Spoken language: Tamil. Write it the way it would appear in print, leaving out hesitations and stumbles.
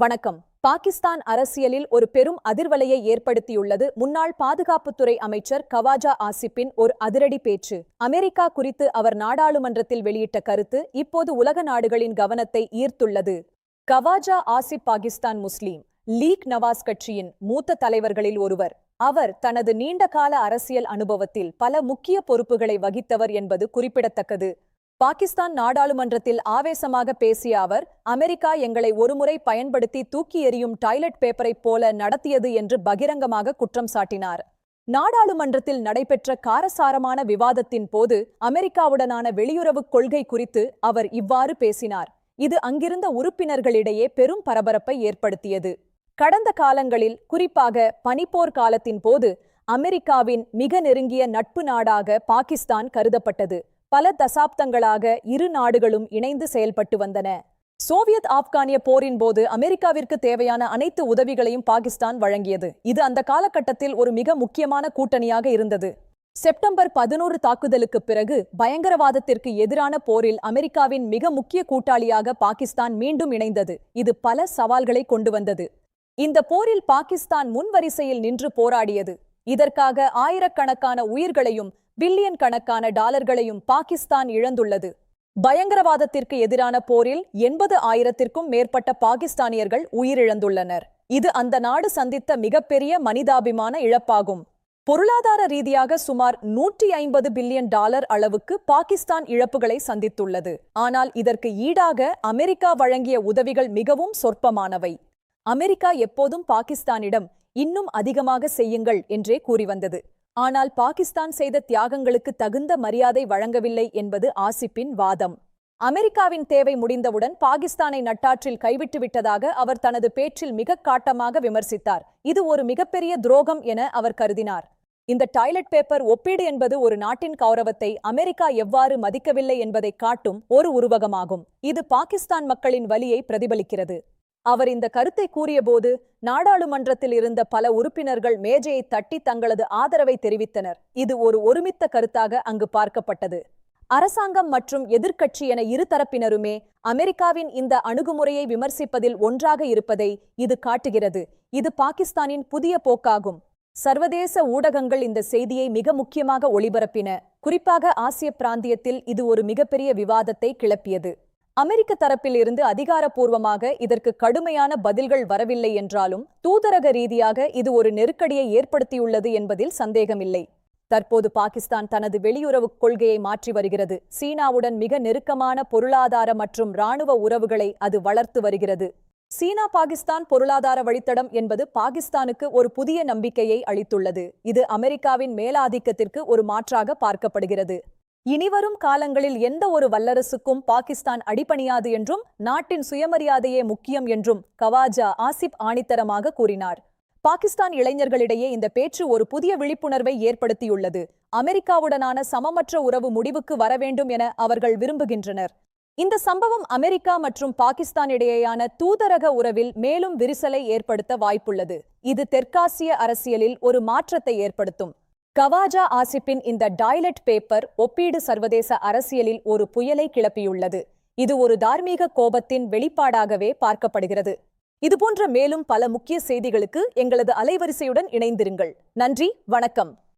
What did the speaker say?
வணக்கம். பாகிஸ்தான் அரசியலில் ஒரு பெரும் அதிர்வலையை ஏற்படுத்தியுள்ளது முன்னாள் பாதுகாப்புத்துறை அமைச்சர் கவாஜா ஆசிப்பின் ஒரு அதிரடி பேச்சு. அமெரிக்கா குறித்து அவர் நாடாளுமன்றத்தில் வெளியிட்ட கருத்து இப்போது உலக நாடுகளின் கவனத்தை ஈர்த்துள்ளது. கவாஜா ஆசிப் பாகிஸ்தான் முஸ்லீம் லீக் நவாஸ் கட்சியின் மூத்த தலைவர்களில் ஒருவர். அவர் தனது நீண்டகால அரசியல் அனுபவத்தில் பல முக்கிய பொறுப்புகளை வகித்தவர் என்பது குறிப்பிடத்தக்கது. பாகிஸ்தான் நாடாளுமன்றத்தில் ஆவேசமாக பேசிய அவர், அமெரிக்கா எங்களை ஒருமுறை பயன்படுத்தி தூக்கி எறியும் டாய்லெட் பேப்பரைப் போல நடத்தியது என்று பகிரங்கமாக குற்றம் சாட்டினார். நாடாளுமன்றத்தில் நடைபெற்ற காரசாரமான விவாதத்தின் போது அமெரிக்காவுடனான வெளியுறவுக் கொள்கை குறித்து அவர் இவ்வாறு பேசினார். இது அங்கிருந்த உறுப்பினர்களிடையே பெரும் பரபரப்பை ஏற்படுத்தியது. கடந்த காலங்களில், குறிப்பாக பனிப்போர் காலத்தின் போது, அமெரிக்காவின் மிக நெருங்கிய நட்பு நாடாக பாகிஸ்தான் கருதப்பட்டது. பல தசாப்தங்களாக இரு நாடுகளும் இணைந்து செயல்பட்டு வந்தன. சோவியத் ஆப்கானிய போரின் போது அமெரிக்காவிற்கு தேவையான அனைத்து உதவிகளையும் பாகிஸ்தான் வழங்கியது. இது அந்த காலகட்டத்தில் ஒரு மிக முக்கியமான கூட்டணியாக இருந்தது. செப்டம்பர் 11 தாக்குதலுக்கு பிறகு பயங்கரவாதத்திற்கு எதிரான போரில் அமெரிக்காவின் மிக முக்கிய கூட்டாளியாக பாகிஸ்தான் மீண்டும் இணைந்தது. இது பல சவால்களை கொண்டு வந்தது. இந்த போரில் பாகிஸ்தான் முன்வரிசையில் நின்று போராடியது. இதற்காக ஆயிரக்கணக்கான உயிர்களையும் பில்லியன் கணக்கான டாலர்களையும் பாகிஸ்தான் இழந்துள்ளது. பயங்கரவாதத்திற்கு எதிரான போரில் 80,000க்கும் மேற்பட்ட பாகிஸ்தானியர்கள் உயிரிழந்துள்ளனர். இது அந்த நாடு சந்தித்த மிகப்பெரிய மனிதாபிமான இழப்பாகும். பொருளாதார ரீதியாக சுமார் 150 பில்லியன் டாலர் அளவுக்கு பாகிஸ்தான் இழப்புகளை சந்தித்துள்ளது. ஆனால் இதற்கு ஈடாக அமெரிக்கா வழங்கிய உதவிகள் மிகவும் சொற்பமானவை. அமெரிக்கா எப்போதும் பாகிஸ்தானிடம் இன்னும் அதிகமாக செய்யுங்கள் என்றே கூறி வந்தது. ஆனால் பாகிஸ்தான் செய்த தியாகங்களுக்கு தகுந்த மரியாதை வழங்கவில்லை என்பது ஆசிப்பின் வாதம். அமெரிக்காவின் தேவை முடிந்தவுடன் பாகிஸ்தானை நட்டாற்றில் கைவிட்டுவிட்டதாக அவர் தனது பேச்சில் மிக காட்டமாக விமர்சித்தார். இது ஒரு மிகப்பெரிய துரோகம் என அவர் கருதினார். இந்த டாய்லெட் பேப்பர் ஒப்பீடு என்பது ஒரு நாட்டின் கௌரவத்தை அமெரிக்கா எவ்வாறு மதிக்கவில்லை என்பதை காட்டும் ஒரு உருவகமாகும். இது பாகிஸ்தான் மக்களின் வலியை பிரதிபலிக்கிறது. அவர் இந்த கருத்தை கூறியபோது நாடாளுமன்றத்தில் இருந்த பல உறுப்பினர்கள் மேஜையை தட்டி தங்களது ஆதரவை தெரிவித்தனர். இது ஒரு ஒருமித்த கருத்தாக அங்கு பார்க்கப்பட்டது. அரசாங்கம் மற்றும் எதிர்க்கட்சி என இரு தரப்பினருமே அமெரிக்காவின் இந்த அணுகுமுறையை விமர்சிப்பதில் ஒன்றாக இருப்பதை இது காட்டுகிறது. இது பாகிஸ்தானின் புதிய போக்காகும். சர்வதேச ஊடகங்கள் இந்த செய்தியை மிக முக்கியமாக ஒளிபரப்பின. குறிப்பாக ஆசிய பிராந்தியத்தில் இது ஒரு மிகப்பெரிய விவாதத்தை கிளப்பியது. அமெரிக்க தரப்பில் இருந்து அதிகாரப்பூர்வமாக இதற்கு கடுமையான பதில்கள் வரவில்லை என்றாலும் தூதரக ரீதியாக இது ஒரு நெருக்கடியை ஏற்படுத்தியுள்ளது என்பதில் சந்தேகமில்லை. தற்போது பாகிஸ்தான் தனது வெளியுறவுக் கொள்கையை மாற்றி வருகிறது. சீனாவுடன் மிக நெருக்கமான பொருளாதார மற்றும் இராணுவ உறவுகளை அது வளர்த்து வருகிறது. சீனா பாகிஸ்தான் பொருளாதார வழித்தடம் என்பது பாகிஸ்தானுக்கு ஒரு புதிய நம்பிக்கையை அளித்துள்ளது. இது அமெரிக்காவின் மேலாதிக்கத்திற்கு ஒரு மாற்றாக பார்க்கப்படுகிறது. இனிவரும் காலங்களில் எந்த ஒரு வல்லரசுக்கும் பாகிஸ்தான் அடிபணியாது என்றும் நாட்டின் சுயமரியாதையே முக்கியம் என்றும் கவாஜா ஆசிப் ஆணித்தரமாக கூறினார். பாகிஸ்தான் இளைஞர்களிடையே இந்த பேச்சு ஒரு புதிய விழிப்புணர்வை ஏற்படுத்தியுள்ளது. அமெரிக்காவுடனான சமமற்ற உறவு முடிவுக்கு வர வேண்டும் என அவர்கள் விரும்புகின்றனர். இந்த சம்பவம் அமெரிக்கா மற்றும் பாகிஸ்தான் இடையேயான தூதரக உறவில் மேலும் விரிசலை ஏற்படுத்த வாய்ப்புள்ளது. இது தெற்காசிய அரசியலில் ஒரு மாற்றத்தை ஏற்படுத்தும். கவாஜா ஆசிப்பின் இந்த டாய்லெட் பேப்பர் ஒப்பீடு சர்வதேச அரசியலில் ஒரு புயலை கிளப்பியுள்ளது. இது ஒரு தார்மீக கோபத்தின் வெளிப்பாடாகவே பார்க்கப்படுகிறது. இதுபோன்ற மேலும் பல முக்கிய செய்திகளுக்கு எங்களது அலைவரிசையுடன் இணைந்திருங்கள். நன்றி, வணக்கம்.